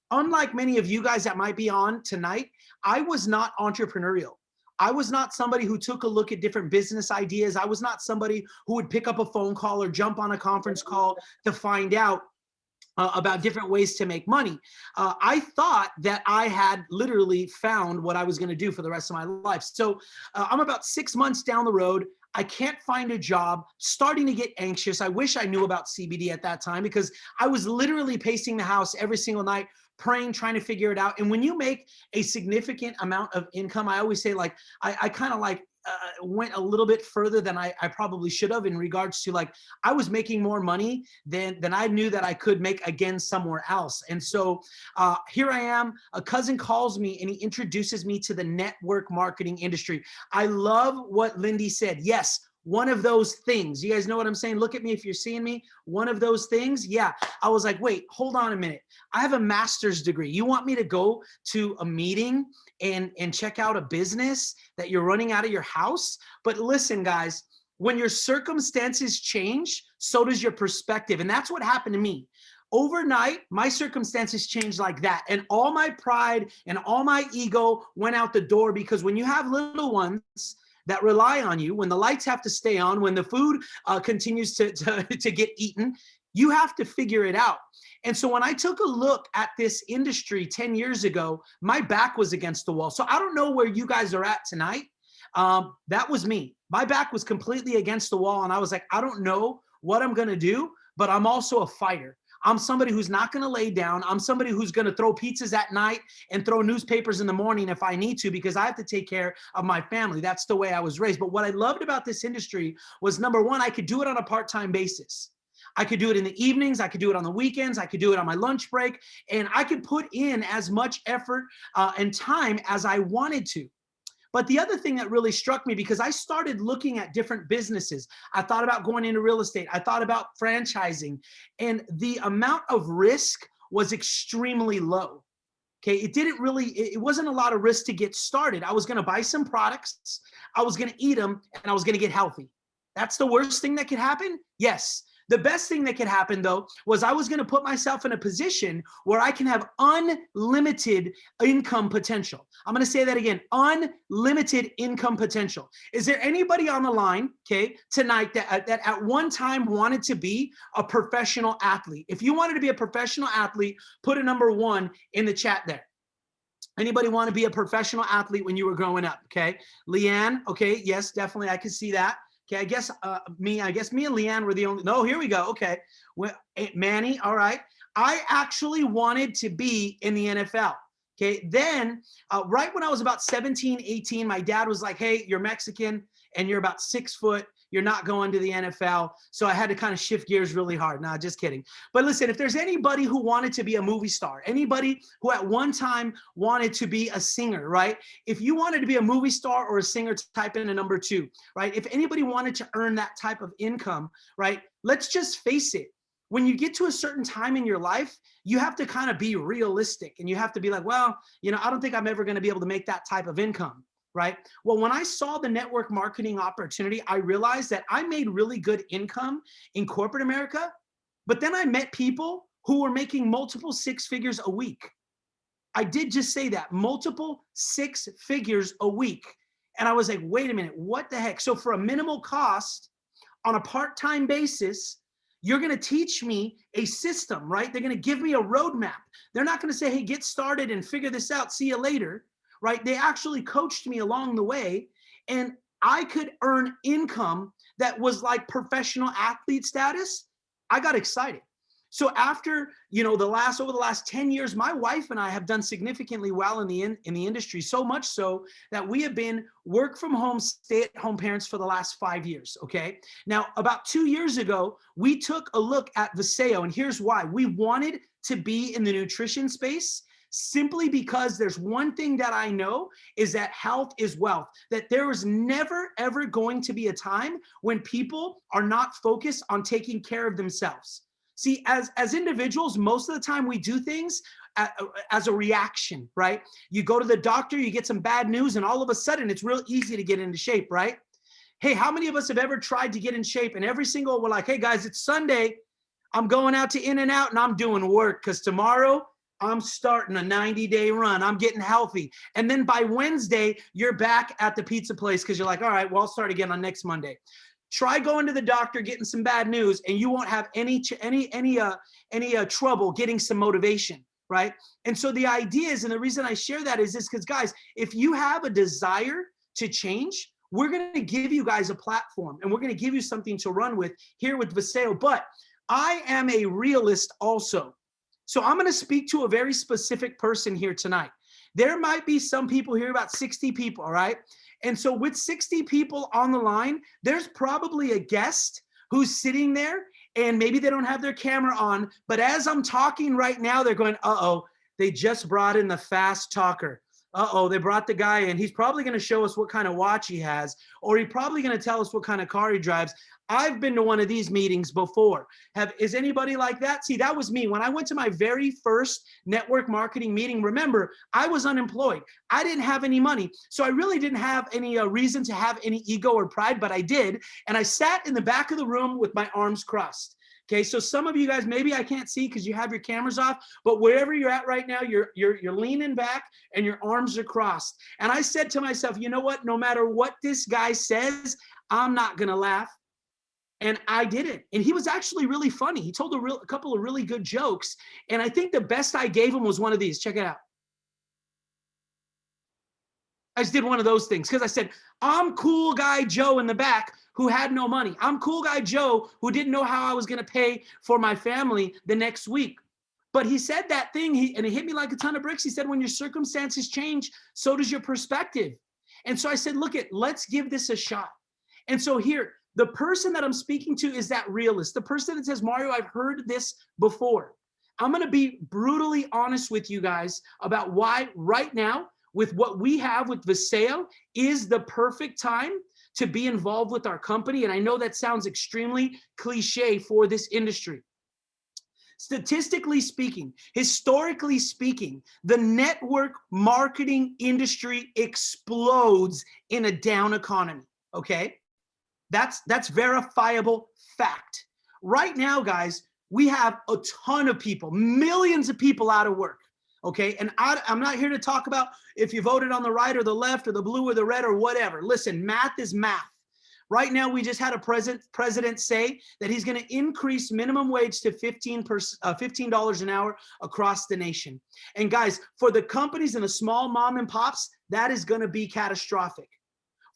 unlike many of you guys that might be on tonight, I was not entrepreneurial. I was not somebody who took a look at different business ideas. I was not somebody who would pick up a phone call or jump on a conference call to find out about different ways to make money. I thought that I had literally found what I was going to do for the rest of my life. So I'm about 6 months down the road. I can't find a job, starting to get anxious. I wish I knew about CBD at that time because I was literally pacing the house every single night, praying, trying to figure it out. And when you make a significant amount of income, I always say like, I kind of like went a little bit further than I probably should have in regards to like, I was making more money than I knew that I could make again somewhere else. And so here I am, a cousin calls me and he introduces me to the network marketing industry. I love what Lynde said. Yes. One of those things. You guys know what I'm saying? Look at me if you're seeing me. One of those things. Yeah. I was like, wait, hold on a minute. I have a master's degree. You want me to go to a meeting and check out a business that you're running out of your house? But listen, guys, when your circumstances change, so does your perspective. And that's what happened to me. Overnight, my circumstances changed like that. And all my pride and all my ego went out the door because when you have little ones that rely on you, when the lights have to stay on, when the food continues to get eaten, you have to figure it out. And so when I took a look at this industry 10 years ago, my back was against the wall. So I don't know where you guys are at tonight. That was me. My back was completely against the wall. And I was like, I don't know what I'm going to do, but I'm also a fighter. I'm somebody who's not going to lay down. I'm somebody who's going to throw pizzas at night and throw newspapers in the morning if I need to, because I have to take care of my family. That's the way I was raised. But what I loved about this industry was, number one, I could do it on a part-time basis. I could do it in the evenings. I could do it on the weekends. I could do it on my lunch break. And I could put in as much effort and time as I wanted to. But the other thing that really struck me, because I started looking at different businesses, I thought about going into real estate, I thought about franchising, and the amount of risk was extremely low. Okay, it wasn't a lot of risk to get started. I was going to buy some products, I was going to eat them, and I was going to get healthy. That's the worst thing that could happen? Yes. The best thing that could happen, though, was I was going to put myself in a position where I can have unlimited income potential. I'm going to say that again, unlimited income potential. Is there anybody on the line, okay, tonight that at one time wanted to be a professional athlete? If you wanted to be a professional athlete, put a number 1 in the chat there. Anybody want to be a professional athlete when you were growing up? Okay. Leanne. Okay. Yes, definitely. I can see that. Okay. I guess me and Leanne were the only, no, here we go. Okay. Well, Manny. All right. I actually wanted to be in the NFL. Okay. Then right when I was about 17, 18, my dad was like, hey, you're Mexican and you're about 6 foot. You're not going to the NFL. So I had to kind of shift gears really hard. Nah, just kidding. But listen, if there's anybody who wanted to be a movie star, anybody who at one time wanted to be a singer, right? If you wanted to be a movie star or a singer, type in a number 2, right? If anybody wanted to earn that type of income, right? Let's just face it. When you get to a certain time in your life, you have to kind of be realistic and you have to be like, well, I don't think I'm ever going to be able to make that type of income. Right? Well, when I saw the network marketing opportunity, I realized that I made really good income in corporate America, but then I met people who were making multiple 6 figures a week. I did just say that, multiple 6 figures a week. And I was like, wait a minute, what the heck? So for a minimal cost on a part-time basis, you're going to teach me a system, right? They're going to give me a roadmap. They're not going to say, hey, get started and figure this out. See you later. Right? They actually coached me along the way, and I could earn income that was like professional athlete status. I got excited. So after, over the last 10 years, my wife and I have done significantly well in the industry, so much so that we have been work from home, stay-at-home parents for the last 5 years, okay? Now, about 2 years ago, we took a look at Viseo, and here's why. We wanted to be in the nutrition space, simply because there's one thing that I know is that health is wealth, that there is never, ever going to be a time when people are not focused on taking care of themselves. See, as individuals, most of the time we do things as a reaction, right? You go to the doctor, you get some bad news, and all of a sudden it's real easy to get into shape, right? Hey, how many of us have ever tried to get in shape and we're like, hey guys, it's Sunday. I'm going out to In-N-Out and I'm doing work because tomorrow I'm starting a 90-day run. I'm getting healthy. And then by Wednesday, you're back at the pizza place because you're like, all right, well, I'll start again on next Monday. Try going to the doctor, getting some bad news, and you won't have any trouble getting some motivation, right? And so the idea is, and the reason I share that is this, because guys, if you have a desire to change, we're going to give you guys a platform and we're going to give you something to run with here with Viseo. But I am a realist also. So I'm going to speak to a very specific person here tonight. There might be some people here, about 60 people, all right? And so with 60 people on the line, there's probably a guest who's sitting there and maybe they don't have their camera on, but as I'm talking right now, they're going, uh-oh, they just brought in the fast talker. Uh-oh, they brought the guy in. He's probably going to show us what kind of watch he has, or he's probably going to tell us what kind of car he drives. I've been to one of these meetings before. Is anybody like that? See, that was me. When I went to my very first network marketing meeting, remember, I was unemployed. I didn't have any money. So I really didn't have any reason to have any ego or pride, but I did. And I sat in the back of the room with my arms crossed. Okay, so some of you guys, maybe I can't see because you have your cameras off, but wherever you're at right now, you're leaning back and your arms are crossed. And I said to myself, you know what? No matter what this guy says, I'm not going to laugh. And I didn't. And he was actually really funny. He told a couple of really good jokes. And I think the best I gave him was one of these. Check it out. I just did one of those things because I said, I'm cool guy Joe in the back who had no money. I'm cool guy Joe who didn't know how I was going to pay for my family the next week. But he said that thing, and it hit me like a ton of bricks. He said, when your circumstances change, so does your perspective. And so I said, let's give this a shot. And so here, the person that I'm speaking to is that realist, the person that says, Mario, I've heard this before. I'm going to be brutally honest with you guys about why right now with what we have with Viseo is the perfect time to be involved with our company. And I know that sounds extremely cliche for this industry. Statistically speaking, historically speaking, the network marketing industry explodes in a down economy, okay? That's verifiable fact. Right now, guys, we have a ton of people, millions of people out of work, okay? And I'm not here to talk about if you voted on the right or the left or the blue or the red or whatever. Listen, math is math. Right now, we just had a president say that he's going to increase minimum wage to $15 an hour across the nation. And guys, for the companies and the small mom and pops, that is going to be catastrophic.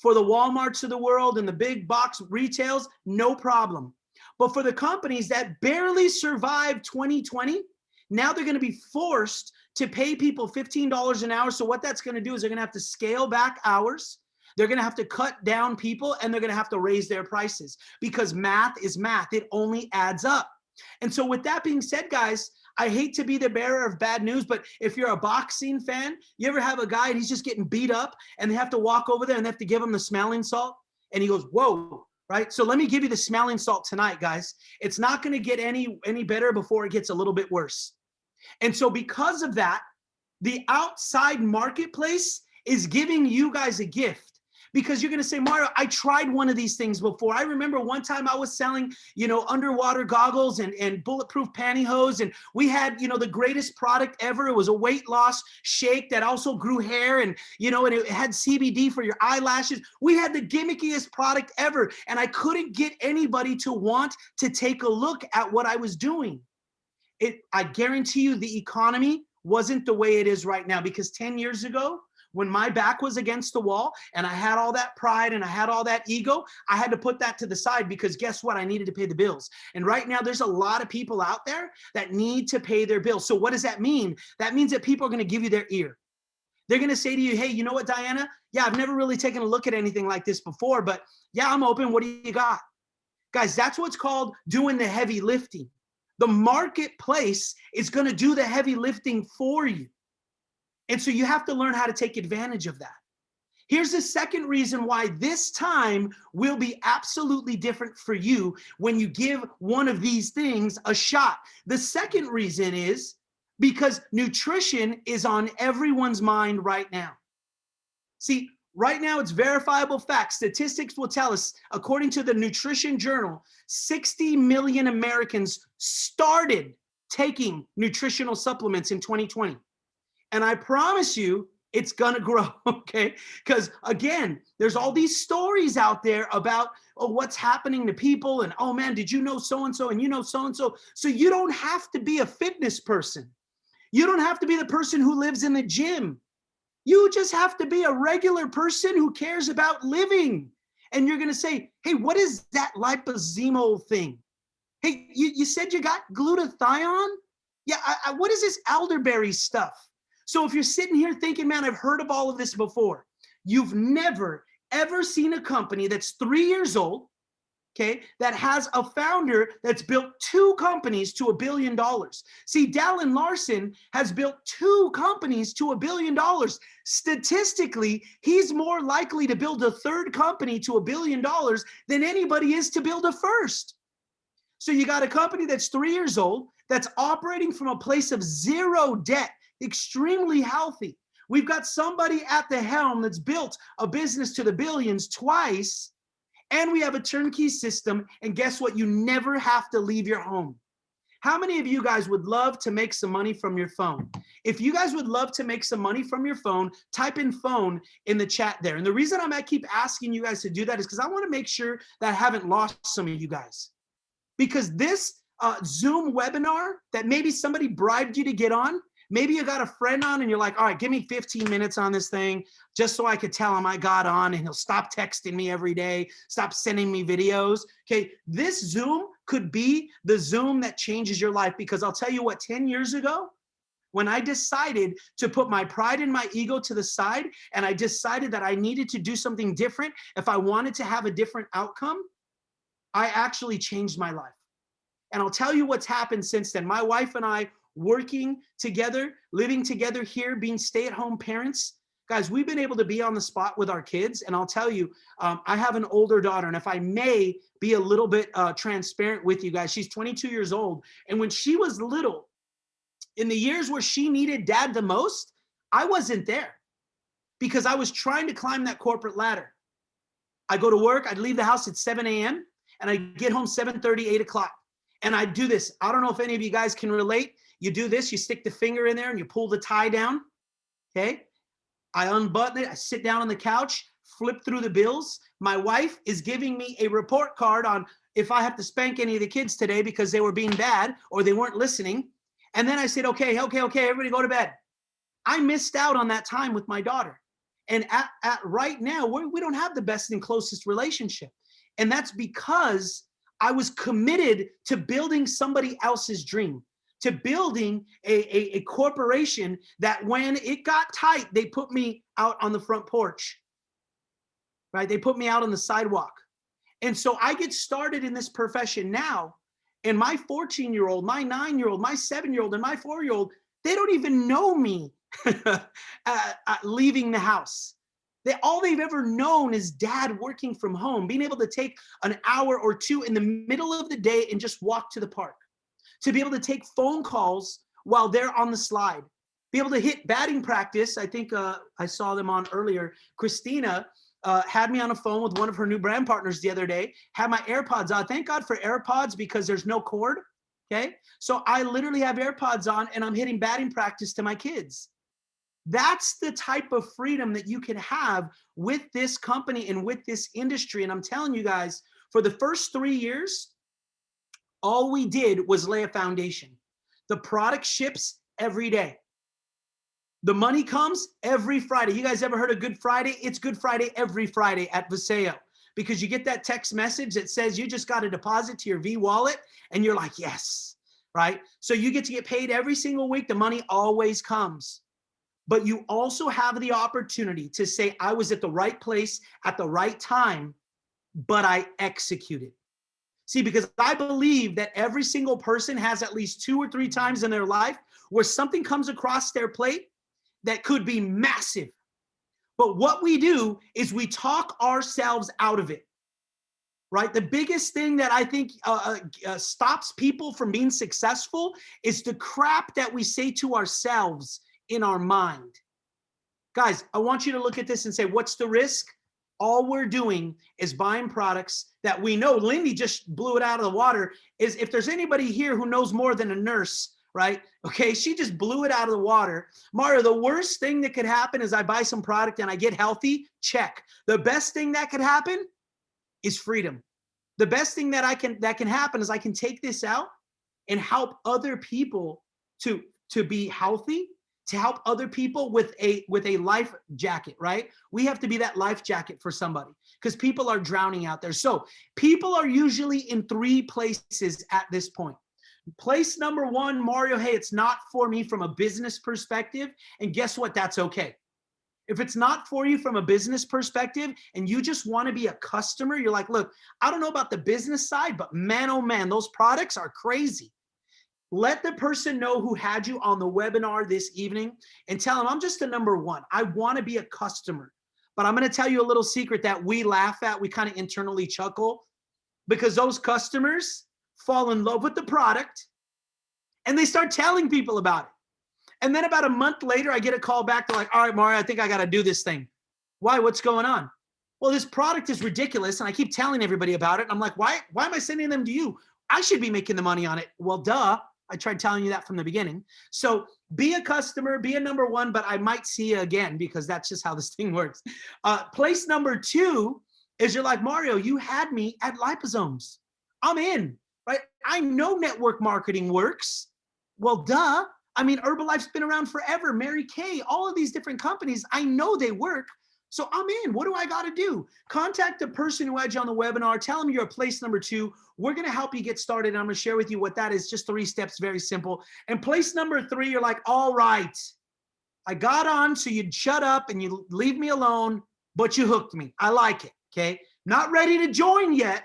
For the Walmarts of the world and the big box retails, no problem. But for the companies that barely survived 2020, now they're going to be forced to pay people $15 an hour. So what that's going to do is they're going to have to scale back hours. They're going to have to cut down people, and they're going to have to raise their prices, because math is math. It only adds up. And so with that being said, guys, I hate to be the bearer of bad news, but if you're a boxing fan, you ever have a guy and he's just getting beat up and they have to walk over there and they have to give him the smelling salt? And he goes, whoa, right? So let me give you the smelling salt tonight, guys. It's not going to get any better before it gets a little bit worse. And so because of that, the outside marketplace is giving you guys a gift. Because you're going to say, Mario, I tried one of these things before. I remember one time I was selling, underwater goggles and bulletproof pantyhose. And we had, the greatest product ever. It was a weight loss shake that also grew hair and it had CBD for your eyelashes. We had the gimmickiest product ever. And I couldn't get anybody to want to take a look at what I was doing. I guarantee you the economy wasn't the way it is right now, because 10 years ago, when my back was against the wall and I had all that pride and I had all that ego, I had to put that to the side, because guess what? I needed to pay the bills. And right now there's a lot of people out there that need to pay their bills. So what does that mean? That means that people are going to give you their ear. They're going to say to you, hey, you know what, Diana? Yeah, I've never really taken a look at anything like this before, but yeah, I'm open. What do you got? Guys, that's what's called doing the heavy lifting. The marketplace is going to do the heavy lifting for you. And so you have to learn how to take advantage of that. Here's the second reason why this time will be absolutely different for you when you give one of these things a shot. The second reason is because nutrition is on everyone's mind right now. See, right now it's verifiable fact. Statistics will tell us, according to the Nutrition Journal, 60 million Americans started taking nutritional supplements in 2020. And I promise you, it's going to grow, okay? Because again, there's all these stories out there about what's happening to people. And, oh man, did you know so-and-so and you know so-and-so? So you don't have to be a fitness person. You don't have to be the person who lives in the gym. You just have to be a regular person who cares about living. And you're going to say, hey, what is that liposomal thing? Hey, you said you got glutathione? Yeah, what is this elderberry stuff? So if you're sitting here thinking, man, I've heard of all of this before, you've never, ever seen a company that's 3 years old, okay, that has a founder that's built 2 companies to $1 billion. See, Dallin Larson has built 2 companies to $1 billion. Statistically, he's more likely to build a 3rd company to $1 billion than anybody is to build a 1st. So you got a company that's 3 years old, that's operating from a place of 0 debt, extremely healthy. We've got somebody at the helm that's built a business to the billions twice, and we have a turnkey system. And guess what? You never have to leave your home. How many of you guys would love to make some money from your phone? If you guys would love to make some money from your phone, type in phone in the chat there. And the reason I keep asking you guys to do that is because I want to make sure that I haven't lost some of you guys. Because this Zoom webinar that maybe somebody bribed you to get on, maybe you got a friend on and you're like, all right, give me 15 minutes on this thing just so I could tell him I got on, and he'll stop texting me every day, stop sending me videos. Okay, this Zoom could be the Zoom that changes your life, because I'll tell you what, 10 years ago, when I decided to put my pride and my ego to the side, and I decided that I needed to do something different if I wanted to have a different outcome, I actually changed my life. And I'll tell you what's happened since then. My wife and I, working together, living together here, being stay-at-home parents, Guys, we've been able to be on the spot with our kids. And I'll tell you, I have an older daughter. And if I may be a little bit transparent with you guys, she's 22 years old. And when she was little, in the years where she needed dad the most, I wasn't there because I was trying to climb that corporate ladder. I go to work, I'd leave the house at 7 a.m. and I get home 7:30, 8 o'clock. And I do this. I don't know if any of you guys can relate. You do this, you stick the finger in there and you pull the tie down, okay? I unbutton it, I sit down on the couch, flip through the bills. My wife is giving me a report card on if I have to spank any of the kids today because they were being bad or they weren't listening. And then I said, okay, everybody go to bed. I missed out on that time with my daughter. And at right now, we don't have the best and closest relationship. And that's because I was committed to building somebody else's dream, to building a corporation that when it got tight, they put me out on the front porch, right? They put me out on the sidewalk. And so I get started in this profession now. And my 14-year-old, my 9-year-old, my 7-year-old, and my 4-year-old, they don't even know me leaving the house. All they've ever known is dad working from home, being able to take an hour or two in the middle of the day and just walk to the park, to be able to take phone calls while they're on the slide, be able to hit batting practice. I think I saw them on earlier. Christina had me on a phone with one of her new brand partners the other day, had my AirPods on. Thank God for AirPods because there's no cord, okay? So I literally have AirPods on and I'm hitting batting practice to my kids. That's the type of freedom that you can have with this company and with this industry. And I'm telling you guys, for the first 3 years, all we did was lay a foundation. The product ships every day. The money comes every Friday. You guys ever heard of Good Friday? It's Good Friday every Friday at Viseo because you get that text message that says you just got a deposit to your V wallet and you're like, yes, right? So you get to get paid every single week. The money always comes. But you also have the opportunity to say, I was at the right place at the right time, but I executed. See, because I believe that every single person has at least 2 or 3 times in their life where something comes across their plate that could be massive. But what we do is we talk ourselves out of it, right? The biggest thing that I think stops people from being successful is the crap that we say to ourselves in our mind. Guys, I want you to look at this and say, what's the risk? All we're doing is buying products that we know. Lynde just blew it out of the water. Is if there's anybody here who knows more than a nurse, right? Okay, she just blew it out of the water. Mario, the worst thing that could happen is I buy some product and I get healthy. Check. The best thing that could happen is freedom. The best thing that can happen is I can take this out and help other people to be healthy, to help other people with a life jacket, right? We have to be that life jacket for somebody because people are drowning out there. So people are usually in 3 places at this point. Place number 1, Mario, hey, it's not for me from a business perspective. And guess what? That's okay. If it's not for you from a business perspective and you just want to be a customer, you're like, look, I don't know about the business side, but man, oh man, those products are crazy. Let the person know who had you on the webinar this evening and tell them I'm just a number 1. I want to be a customer. But I'm going to tell you a little secret that we laugh at. We kind of internally chuckle because those customers fall in love with the product and they start telling people about it. And then about a month later, I get a call back. They're like, all right, Mario, I think I got to do this thing. Why? What's going on? Well, this product is ridiculous. And I keep telling everybody about it. And I'm like, why am I sending them to you? I should be making the money on it. Well, duh. I tried telling you that from the beginning. So be a customer, be a number 1, but I might see you again because that's just how this thing works. Place number 2 is you're like, Mario, you had me at liposomes. I'm in, right? I know network marketing works. Well, duh. I mean, Herbalife's been around forever. Mary Kay, all of these different companies, I know they work. So I'm in. What do I got to do? Contact the person who had you on the webinar. Tell them you're at place number 2. We're going to help you get started. And I'm going to share with you what that is. Just 3 steps, very simple. And place number 3, you're like, all right, I got on so you'd shut up and you leave me alone, but you hooked me. I like it. Okay. Not ready to join yet,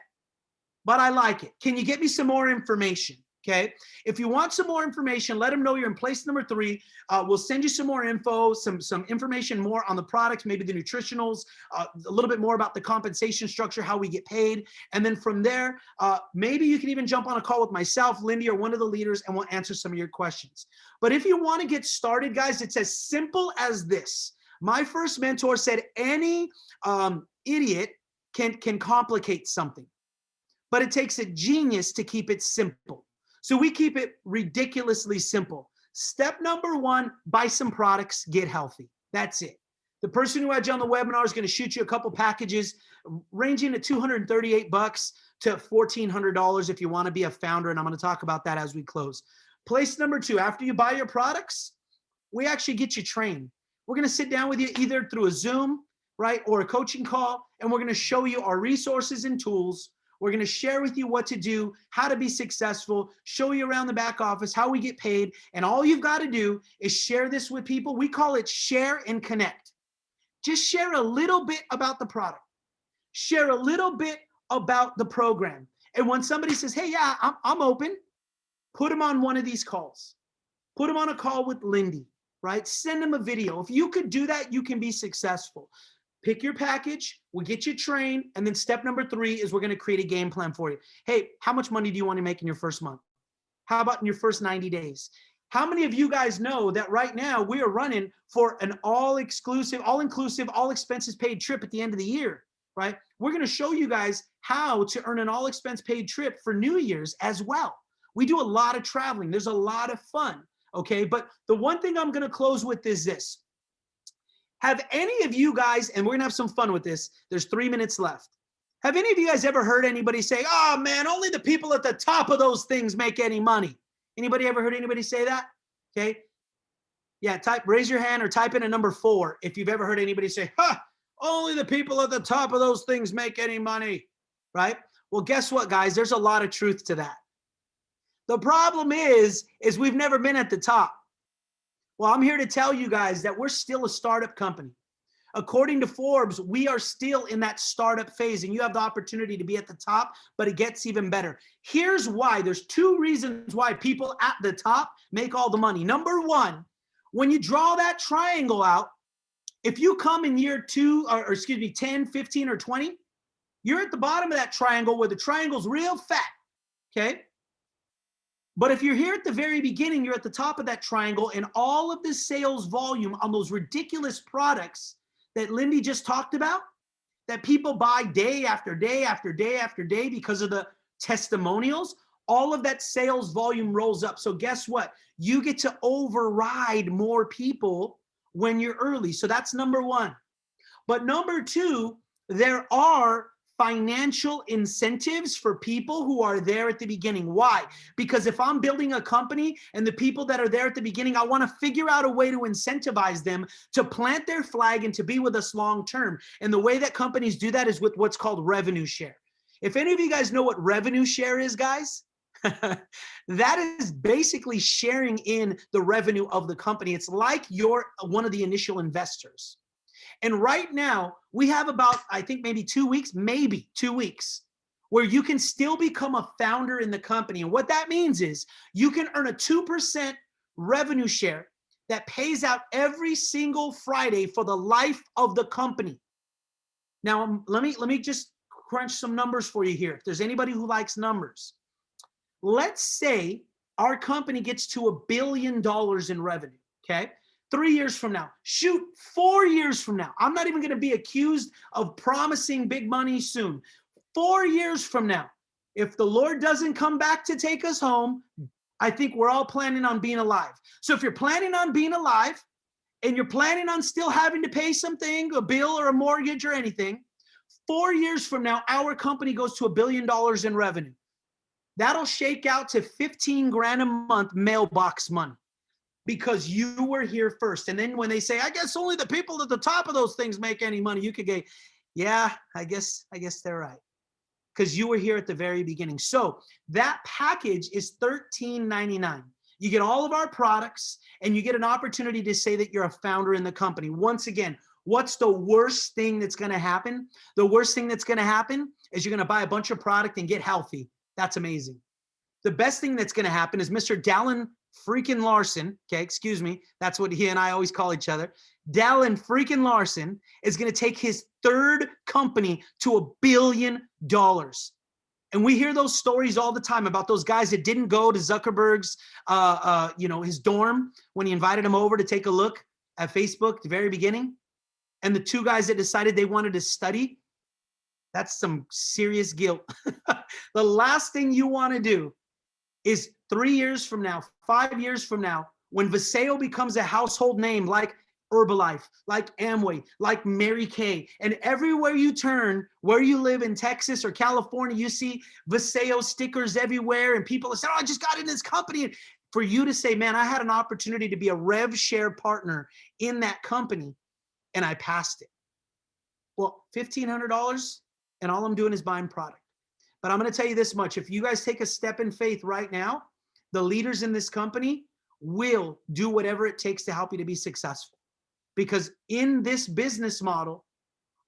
but I like it. Can you get me some more information? Okay. If you want some more information, let them know you're in place number 3. We'll send you some more info, some information more on the products, maybe the nutritionals, a little bit more about the compensation structure, how we get paid. And then from there, maybe you can even jump on a call with myself, Lynde, or one of the leaders, and we'll answer some of your questions. But if you want to get started, guys, it's as simple as this. My first mentor said any idiot can complicate something, but it takes a genius to keep it simple. So we keep it ridiculously simple. Step number 1, buy some products, get healthy. That's it. The person who had you on the webinar is going to shoot you a couple packages ranging to $238 to $1,400 if you want to be a founder. And I'm going to talk about that as we close. Place number 2, after you buy your products, we actually get you trained. We're going to sit down with you either through a Zoom, right, or a coaching call, and we're going to show you our resources and tools. We're going to share with you what to do, how to be successful, show you around the back office, how we get paid. And all you've got to do is share this with people. We call it share and connect. Just share a little bit about the product. Share a little bit about the program. And when somebody says, hey, yeah, I'm open, put them on one of these calls. Put them on a call with Lynde, right? Send them a video. If you could do that, you can be successful. Pick your package, we'll get you trained, and then step number 3 is we're going to create a game plan for you. Hey, how much money do you want to make in your first month? How about in your first 90 days? How many of you guys know that right now we are running for an all-inclusive, all expenses paid trip at the end of the year, right? We're going to show you guys how to earn an all-expense paid trip for New Year's as well. We do a lot of traveling. There's a lot of fun, okay? But the one thing I'm going to close with is this. Have any of you guys, and we're going to have some fun with this, there's 3 minutes left. Have any of you guys ever heard anybody say, oh man, only the people at the top of those things make any money? Anybody ever heard anybody say that? Okay. Yeah, raise your hand or type in a number 4 if you've ever heard anybody say, only the people at the top of those things make any money, right? Well, guess what, guys? There's a lot of truth to that. The problem is we've never been at the top. Well, I'm here to tell you guys that we're still a startup company. According to Forbes, we are still in that startup phase, and you have the opportunity to be at the top, but it gets even better. Here's why. There's 2 reasons why people at the top make all the money. Number 1, when you draw that triangle out, if you come in year 2, or 10, 15, or 20, you're at the bottom of that triangle where the triangle's real fat, okay? But if you're here at the very beginning, you're at the top of that triangle, and all of the sales volume on those ridiculous products that Lynde just talked about, that people buy day after day after day after day because of the testimonials, all of that sales volume rolls up. So guess what? You get to override more people when you're early. So that's number 1. But number 2, there are financial incentives for people who are there at the beginning. Why? Because if I'm building a company and the people that are there at the beginning, I want to figure out a way to incentivize them to plant their flag and to be with us long term. And the way that companies do that is with what's called revenue share. If any of you guys know what revenue share is, guys, that is basically sharing in the revenue of the company. It's like you're one of the initial investors. And right now, we have about, I think maybe 2 weeks, where you can still become a founder in the company. And what that means is you can earn a 2% revenue share that pays out every single Friday for the life of the company. Now, let me just crunch some numbers for you here. If there's anybody who likes numbers, let's say our company gets to $1 billion in revenue, okay? 3 years from now, 4 years from now. I'm not even going to be accused of promising big money soon. 4 years from now, if the Lord doesn't come back to take us home, I think we're all planning on being alive. So if you're planning on being alive and you're planning on still having to pay something, a bill or a mortgage or anything, 4 years from now, our company goes to $1 billion in revenue. That'll shake out to 15 grand a month mailbox money, because you were here first. And then when they say, I guess only the people at the top of those things make any money, you could go, yeah, I guess they're right. Because you were here at the very beginning. So that package is $13.99. You get all of our products, and you get an opportunity to say that you're a founder in the company. Once again, what's the worst thing that's going to happen? The worst thing that's going to happen is you're going to buy a bunch of product and get healthy. That's amazing. the best thing that's going to happen is Mr. Dallin freaking Larson, okay, excuse me, that's what he and I always call each other. Dallin freaking Larson is going to take his third company to $1 billion. And we hear those stories all the time about those guys that didn't go to Zuckerberg's, his dorm when he invited him over to take a look at Facebook at the very beginning. And the two guys that decided they wanted to study, that's some serious guilt. The last thing you want to do is 3 years from now, 5 years from now, when Viseo becomes a household name like Herbalife, like Amway, like Mary Kay, and everywhere you turn, where you live in Texas or California, you see Viseo stickers everywhere, and people are saying, "Oh, I just got in this company." And for you to say, "Man, I had an opportunity to be a rev share partner in that company, and I passed it." Well, $1,500, and all I'm doing is buying product. But I'm going to tell you this much. If you guys take a step in faith right now, the leaders in this company will do whatever it takes to help you to be successful. Because in this business model,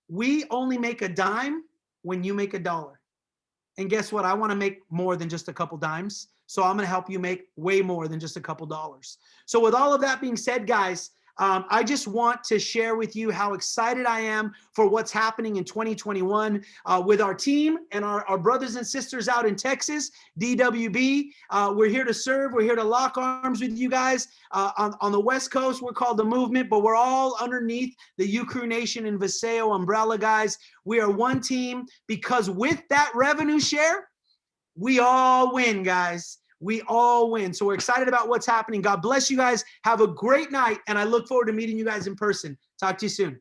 we only make a dime when you make a dollar. And guess what? I want to make more than just a couple dimes. So I'm going to help you make way more than just a couple dollars. So with all of that being said, guys, I just want to share with you how excited I am for what's happening in 2021 with our team and our brothers and sisters out in Texas, DWB. We're here to serve. We're here to lock arms with you guys. On the West Coast, we're called The Movement, but we're all underneath the U-Crew Nation and Viseo umbrella, guys. We are one team because with that revenue share, we all win, guys. We all win. So we're excited about what's happening. God bless you guys. Have a great night. And I look forward to meeting you guys in person. Talk to you soon.